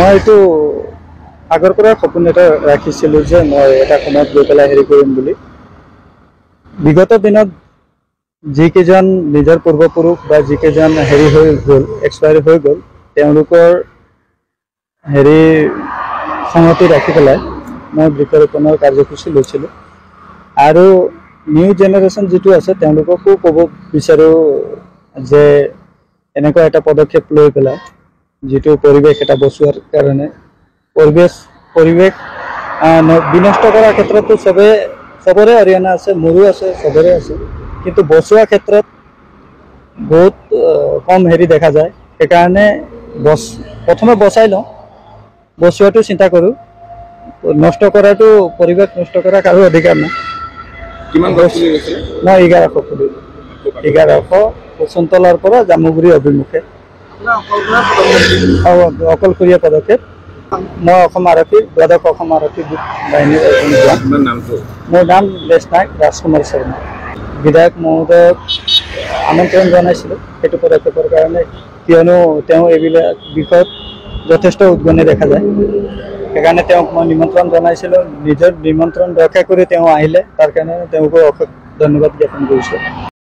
মই এইটো আগৰ পৰা সপোন এটা ৰাখিছিলোঁ যে মই এটা সময়ত গৈ পেলাই হেৰি কৰিম বুলি। বিগত দিনত যিকেইজন নিজৰ পূৰ্বপুৰুষ বা যিকেইজন হেৰি হৈ গ'ল, এক্সপায়াৰী হৈ গ'ল, তেওঁলোকৰ হেৰি সংগতি ৰাখি পেলাই মই বৃক্ষৰোপণৰ কাৰ্যসূচী লৈছিলোঁ। আৰু নিউ জেনেৰেশ্যন যিটো আছে তেওঁলোককো ক'ব বিচাৰোঁ যে এনেকুৱা এটা পদক্ষেপ লৈ পেলাই যিটো পৰিৱেশ এটা বচোৱাৰ কাৰণে, পৰিৱেশ বিনষ্ট কৰাৰ ক্ষেত্ৰতো চবৰে অৰিহণা আছে, মোৰো আছে, চবৰে আছে, কিন্তু বচোৱাৰ ক্ষেত্ৰত বহুত কম হেৰি দেখা যায়। সেইকাৰণে প্ৰথমে বচাই লওঁ, বচোৱাটো চিন্তা কৰোঁ। নষ্ট কৰাটো, পৰিৱেশ নষ্ট কৰা কাৰো অধিকাৰ নাই। কিমান গছ পুলি লৈছিলে? মই 1100 পুলি, 1100 কুচনতলাৰ পৰা জামুগুৰি অভিমুখে। অকলশৰীয়া পদক্ষেপ। মই অসম আৰক্ষী, দ্বাদশ অসম আৰক্ষী বাহিনীৰ এজন। মোৰ নাম লেছনায়ক ৰাজকুমাৰ শৰ্মা। বিধায়ক মহোদয়ক আমন্ত্ৰণ জনাইছিলোঁ সেইটো পদক্ষেপৰ কাৰণে, কিয়নো তেওঁ এইবিলাক বিষয়ত যথেষ্ট উদ্গনি দেখা যায়। সেইকাৰণে তেওঁক মই নিমন্ত্ৰণ জনাইছিলোঁ। নিজৰ নিমন্ত্ৰণ ৰক্ষা কৰি তেওঁ আহিলে, তাৰ কাৰণে তেওঁকো অশেষ ধন্যবাদ জ্ঞাপন কৰিছোঁ।